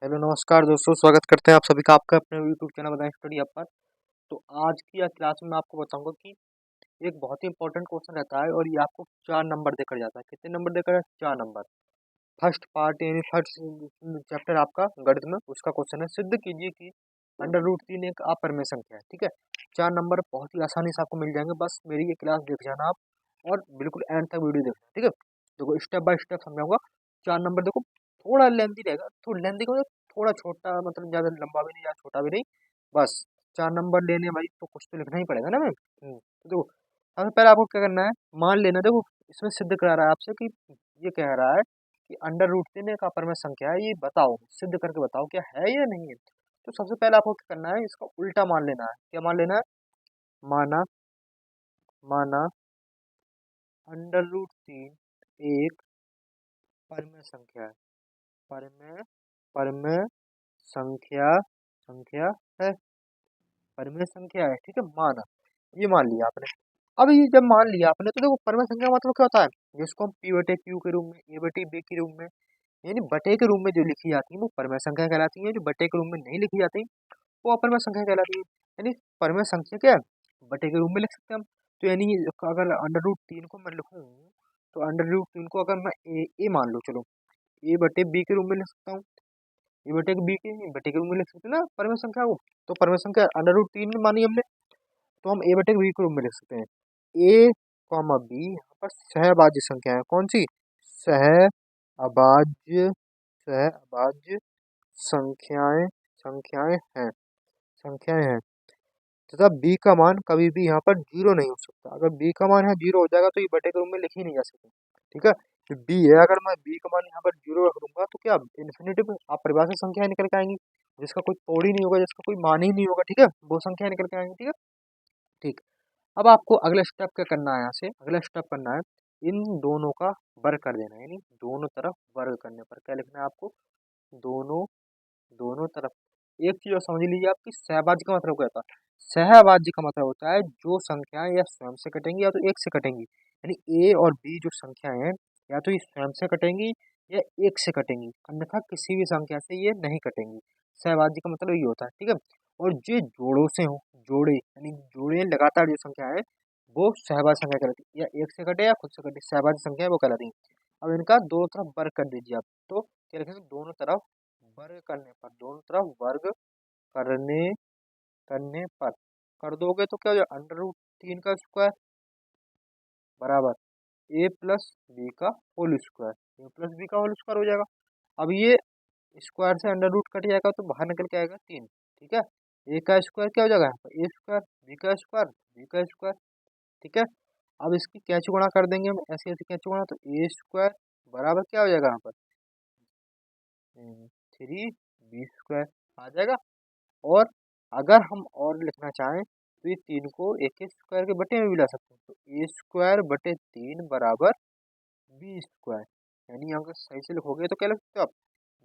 Hello नमस्कार दोस्तों, स्वागत करते हैं आप सभी का आपका अपने यूट्यूब चैनल बताएं स्टडी अप पर। तो आज की क्लास में मैं आपको बताऊंगा कि एक बहुत ही इंपॉर्टेंट क्वेश्चन रहता है और ये आपको 4 नंबर देकर जाता है। कितने नंबर देकर? 4 नंबर। फर्स्ट पार्ट यानी फर्स्ट चैप्टर आपका गणित में उसका क्वेश्चन है, सिद्ध कीजिए कि अंडर रूट 3 एक अपरिमेय संख्या है। ठीक है, 4 नंबर बहुत ही आसानी से आपको मिल जाएंगे, बस मेरी ये क्लास देख जाना आप और बिल्कुल एंड तक वीडियो देखना। ठीक है, देखो स्टेप बाय स्टेप समझाऊंगा। 4 नंबर देखो थोड़ा लेंथी रहेगा, तो लेंथी को थोड़ा छोटा, मतलब ज़्यादा लंबा भी नहीं ज़्यादा छोटा भी नहीं, बस 4 नंबर लेने भाई तो कुछ तो लिखना ही पड़ेगा ना मैम। तो देखो सबसे पहले आपको क्या करना है, मान लेना। देखो इसमें सिद्ध करा रहा है आपसे कि ये कह रहा है कि अंडर रूट 3 एक अपरिमेय संख्या है, ये बताओ, सिद्ध करके बताओ क्या है या नहीं है। तो सबसे पहले आपको क्या करना है, इसका उल्टा मान लेना है। क्या मान लेना है? माना माना अंडर रूट 3 एक परिमेय संख्या है। परिमेय परिमेय संख्या संख्या है, परिमेय संख्या है। ठीक है, माना, ये मान लिया आपने। अब ये जब मान लिया आपने तो देखो परिमेय संख्या मतलब क्या होता है, जिसको हम पी बटे क्यू के रूप में, ए बटे बी के रूप में, यानी बटे के रूप में जो लिखी जाती है वो परिमेय संख्या कहलाती है। जो बटे के रूप में नहीं लिखी जाती वो अपरिमेय संख्या कहलाती है। यानी परिमेय संख्या क्या है, बटे के रूप में लिख सकते हैं हम। तो यानी अगर अंडर रूट 3 को मैं लिखूं, तो अंडर रूट 3 को अगर मैं ए मान लूँ, चलो ए बटे बी के रूप में लिख सकता हूँ। ए बटे बी के बटे के रूप में लिख सकते हैं ना परिमेय संख्या को। तो परिमेय संख्या अंडर रूट 3 मानी हमने, तो हम ए बटे बी के रूप में लिख सकते हैं। ए कॉमा बी यहाँ पर सहअभाज्य संख्या है। कौन सी? सहअभाज्य सहअभाज्य संख्याएं संख्याएं हैं संख्याएं हैं तथा बी का मान कभी भी यहाँ पर जीरो नहीं हो सकता। अगर बी का मान यहाँ जीरो हो जाएगा तो ये बटे के रूप में लिखी नहीं जा सकती। ठीक है, जो बी है, अगर मैं बी का मान यहाँ पर जीरो रख दूंगा तो क्या इन्फिनिटिव अपरिभाषित संख्याएं निकल के आएंगी, जिसका कोई तोड़ ही नहीं होगा, जिसका कोई मान ही नहीं होगा। ठीक है, वो संख्या निकल के आएंगी। ठीक है, ठीक। अब आपको अगला स्टेप क्या करना है, यहाँ से अगला स्टेप करना है, इन दोनों का वर्ग कर देना है। यानी दोनों तरफ वर्ग करने पर क्या लिखना है आपको? दोनों दोनों तरफ। एक चीज और समझ लीजिए, आपकी सहभाज्य का मतलब क्या होता है? सहभाज्य का मतलब होता है जो संख्याएं या स्वयं से कटेंगी या तो एक से कटेंगी। यानी ए और बी जो संख्याएं हैं, या तो ये स्वयं से कटेंगी या एक से कटेंगी, अन्यथा किसी भी संख्या से ये नहीं कटेंगी। सहभाज्य का मतलब ये होता है। ठीक है, और जो जोड़ों से हो, जोड़े यानी जोड़े लगातार जो संख्या है वो सहभाज्य संख्या कहलाती है। या एक से कटे या खुद से कटे, सहभाज्य संख्या है वो कहलाती है। अब इनका दोनों तरफ वर्ग कर दीजिए आप। तो क्या लिखेंगे? दोनों तरफ वर्ग करने पर, दोनों तरफ वर्ग करने करने पर कर दोगे तो क्या हो जाएगा? अंडर रूट 3 का स्क्वायर बराबर ए प्लस बी का होल स्क्वायर, ए प्लस बी का होल स्क्वायर हो जाएगा। अब ये स्क्वायर से अंडर रूट कट जाएगा तो बाहर निकल के आएगा 3। ठीक है, ए का स्क्वायर क्या हो जाएगा यहाँ पर? ए स्क्वायर, बी का स्क्वायर, बी का स्क्वायर। ठीक है, अब इसकी कैच गुणा कर देंगे हम, ऐसे ऐसे कैच गुणा, तो ए स्क्वायर बराबर क्या हो जाएगा यहाँ पर? 3b² आ जाएगा। और अगर हम और लिखना चाहें तो ये 3 को एक के स्क्वायर के बटे में भी ला सकते हैं। तो a² बटे 3 बराबर b²। यानी अगर सही से लिखोगे तो क्या लिख सकते हो आप?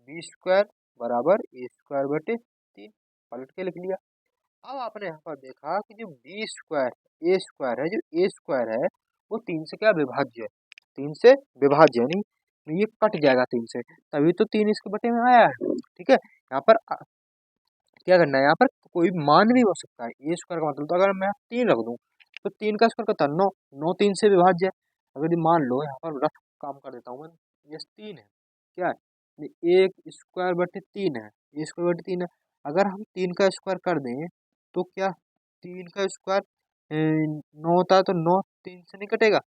b² बराबर a² बटे 3, पलट के लिख लिया। अब आपने यहाँ पर देखा कि जो a² है, जो a² है वो 3 से क्या विभाज्य है? 3 से विभाज्य, यानी ये कट जाएगा 3 से, तभी तो 3 इसके बटे में आया है। ठीक है, यहाँ पर क्या करना है, यहाँ पर कोई मान भी हो सकता है। ए स्क्वायर का मतलब, तो अगर मैं 3 रख दूं तो 3 का स्क्वायर कितना? 9, 9 3 से विभाज्य है। अगर ये मान लो, यहाँ पर रफ काम कर देता हूँ मैं, ये 3 है, क्या है? ये 1² बटे 3 है, a² बटे 3 है। अगर हम 3 का स्क्वायर कर दें तो क्या 3 का स्क्वायर 9 होता है, तो 9 3 से नहीं कटेगा?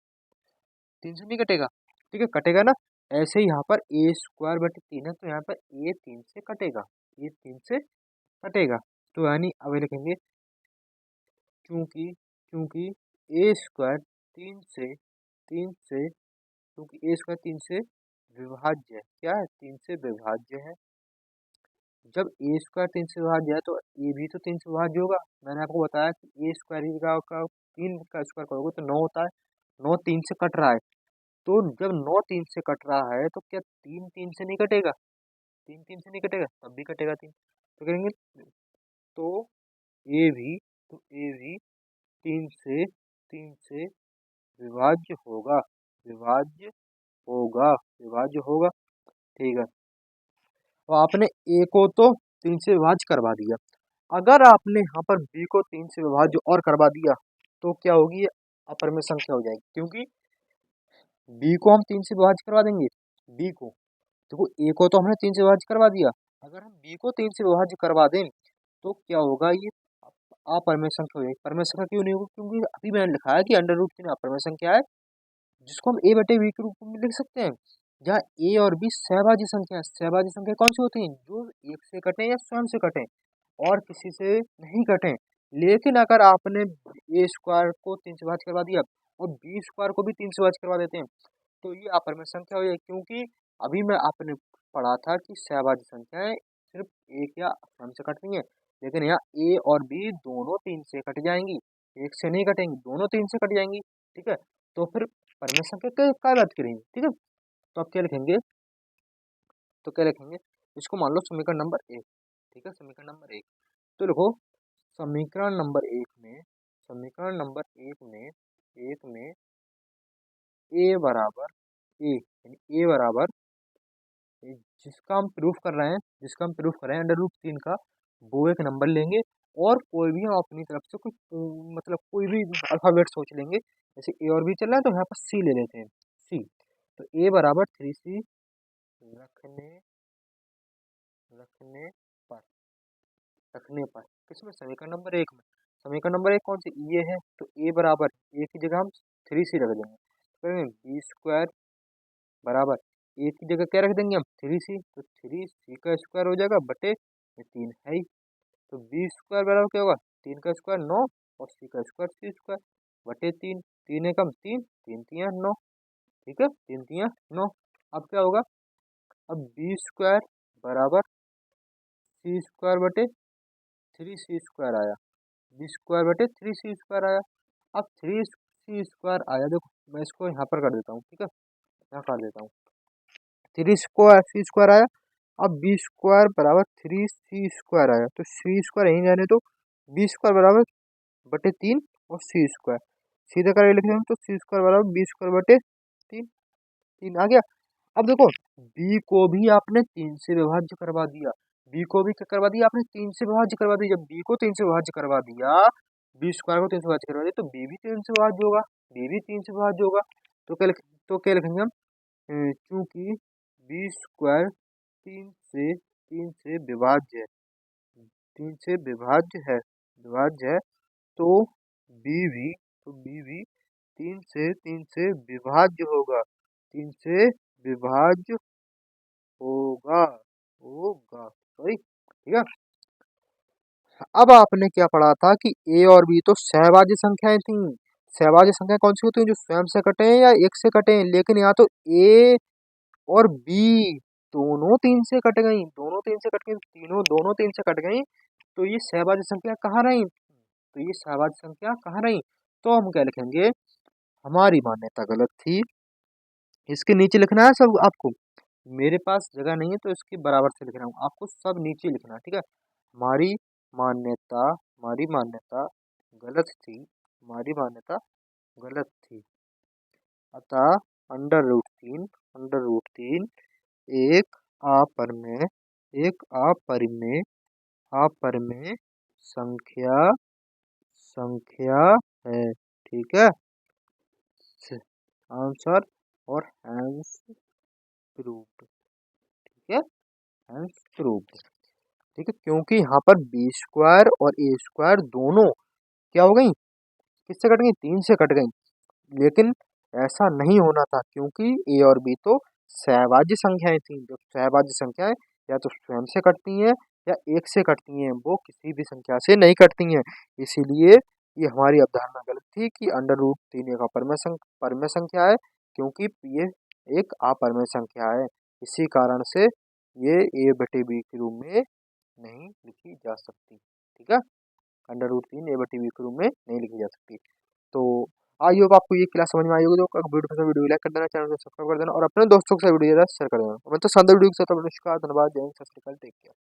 3 से नहीं कटेगा? ठीक है, कटेगा ना। ऐसे ही यहाँ पर a² बटे 3 है, तो यहाँ पर a 3 से कटेगा, ये 3 से कटेगा। तो यानी अब लिखेंगे क्योंकि क्योंकि a² 3 से विभाज्य है। क्या है? 3 से विभाज्य है। जब a² 3 से विभाज्य है तो ए भी तो 3 से विभाज्य होगा। मैंने आपको बताया कि a² का 3 का स्क्वायर करोगे तो 9 होता है, 9 3 से कट रहा है। तो जब 9 3 से कट रहा है तो क्या 3 3 से नहीं कटेगा? 3 3 से नहीं कटेगा, तब भी कटेगा 3। तो करेंगे, तो ए भी तो ए भी 3 से विभाज्य होगा, विभाज्य होगा, विभाज्य होगा। ठीक है, और आपने ए को तो 3 से विभाज्य करवा दिया। अगर आपने यहाँ पर बी को 3 से विभाज्य और करवा दिया तो क्या होगी, ये अपरिमेय संख्या हो जाएगी, क्योंकि बी को हम 3 से विभाज्य करवा देंगे। बी को देखो, ए को तो हमने 3 से विभाज्य करवा दिया, अगर हम बी को 3 से विभाज्य करवा दें तो क्या होगा, ये अपरिमेय संख्या हो जाएगी। परिमेय संख्या क्यों नहीं होगी, क्योंकि अभी मैंने लिखा है कि अंडर रूट 3 अपरिमेय संख्या है, जिसको हम ए बटे बी के रूप में लिख सकते हैं, जहाँ ए और बी सहभाज्य संख्या है। सहभाज्य संख्या कौन सी होती है, जो एक से कटे या स्वयं से कटे और किसी से नहीं कटे। लेकिन अगर आपने ए स्क्वायर को 3 से विभाज्य करवा दिया और बी स्क्वायर को भी 3 से विभाज्य करवा देते हैं तो ये अपरिमेय संख्या हो जाएगी, क्योंकि अभी मैं आपने पढ़ा था कि सहभाज्य संख्याएं सिर्फ एक या स्वयं से कटती हैं, लेकिन यहाँ ए और बी दोनों 3 से कट जाएंगी, एक से नहीं कटेंगी, दोनों 3 से कट जाएंगी। ठीक है, तो फिर परिमेय संख्या क्या बात करेंगे। ठीक है, तो आप क्या लिखेंगे, तो क्या लिखेंगे, इसको मान लो समीकरण नंबर 1। ठीक है, समीकरण नंबर 1 तो लिखो, समीकरण नंबर 1 में, समीकरण नंबर 1 में ए बराबर ए, यानी ए बराबर जिसका हम प्रूफ कर रहे हैं, अंडर रूट 3 का, वो एक नंबर लेंगे और कोई भी हम अपनी तरफ से कुछ मतलब कोई भी अल्फाबेट सोच लेंगे। जैसे ए और बी चल रहा है तो यहाँ पर सी ले लेते हैं, सी। तो ए बराबर 3c रखने रखने पर रखने पर किसमें, समीकरण नंबर 1 में। समीकरण नंबर 1 कौन सी, ये है, तो ए बराबर ए की जगह हम 3c रख देंगे, तो बी स्क्वायर बराबर ए की जगह क्या रख देंगे हम, 3c, तो 3c का स्क्वायर हो जाएगा बटे ये 3 है ही, तो बी स्क्वायर बराबर क्या होगा, 3 का स्क्वायर 9 और सी का स्क्वायर सी स्क्वायर बटे 3, 3 एकम 3, 3 तियां 9। ठीक है, 3 तियां 9। अब क्या होगा, अब बी स्क्वायर बराबर सी स्क्वायर बटे 3c स्क्वायर आया, बी स्क्वायर बटे 3c स्क्वायर आया। अब 3c स्क्वायर आया, देखो मैं इसको यहाँ पर कर देता हूँ। ठीक है, यहाँ कर देता हूँ, 3 स्क्वायर सी स्क्वायर आया। अब बी स्क्वायर बराबर 3c स्क्वायर आया, तो सी स्क्वायर यहीं जाने तो बी स्क्वायर बराबर बटे 3 और सी स्क्वायर सीधे करके लिख रहे हैं, तो सी स्क्वायर बराबर बी स्क्वायर बटे 3, 3 आ गया। अब देखो, बी को भी आपने 3 से विभाज्य करवा दिया, बी को भी क्या करवा दिया आपने, 3 से विभाज्य करवा दिया। जब बी को 3 से विभाज्य करवा दिया, बी स्क्वायर को 3 से विभाज्य करवा दिया, तो बी भी 3 से विभाज्य होगा, बी भी 3 से विभाज्य होगा। तो क्या लिखेंगे हम, चूंकि बी स्क्वायर 3 से विभाज्य है, 3 से विभाज्य है, तो बी भी 3 से विभाज्य होगा, 3 से विभाज्य होगा होगा सॉरी। ठीक है, अब आपने क्या पढ़ा था कि ए और बी तो सहभाज्य संख्याएं थी। सहभाज्य संख्या कौन सी होती है, जो स्वयं से कटे हैं या एक से कटे हैं, लेकिन यहाँ तो ए और बी दोनों 3 से कट गई, दोनों 3 से कट गई, दोनों 3 से कट गई, तो ये सहभाज्य संख्या कहाँ रही, तो ये सहभाज्य संख्या कहाँ रही। तो हम क्या लिखेंगे, हमारी मान्यता गलत थी, इसके नीचे लिखना है सब आपको, मेरे पास जगह नहीं है तो इसके बराबर से लिख रहा हूँ, आपको सब नीचे लिखना है। ठीक है, हमारी मान्यता गलत थी, हमारी मान्यता गलत थी, अतः अंडर रूट तीन एक अपरिमेय अपरिमेय संख्या संख्या है। ठीक है, आंसर और हैंस प्रूव्ड। ठीक है, हैंस प्रूव्ड। ठीक है, क्योंकि यहाँ पर बी स्क्वायर और ए स्क्वायर दोनों क्या हो गई, किससे कट गई, 3 से कट गई, लेकिन ऐसा नहीं होना था, क्योंकि ए और बी तो सहभाज्य संख्याएं थी। जो सहभाज्य संख्याएं या तो स्वयं से कटती हैं या एक से कटती हैं, वो किसी भी संख्या से नहीं कटती हैं। इसीलिए ये हमारी अवधारणा गलत थी कि अंडर रूट 3 एक अपरिमेय संख्या है, क्योंकि ये एक अपरिमेय संख्या है। इसी कारण से ये ए बटे बी के रूप में नहीं लिखी जा सकती। ठीक है, अंडर रूट 3 ए बटे बी के रूप में नहीं लिखी जा सकती। तो आई होप आपको ये क्लास समझ में आई होगी। तो वीडियो लाइक कर देना, चैनल को सब्सक्राइब कर देना और अपने दोस्तों के साथ वीडियो शेयर कर देना। मैं तो शानदार वीडियो के साथ, नमस्कार, धन्यवाद, जय हिंद, सत श्री अकाल, टेक केयर।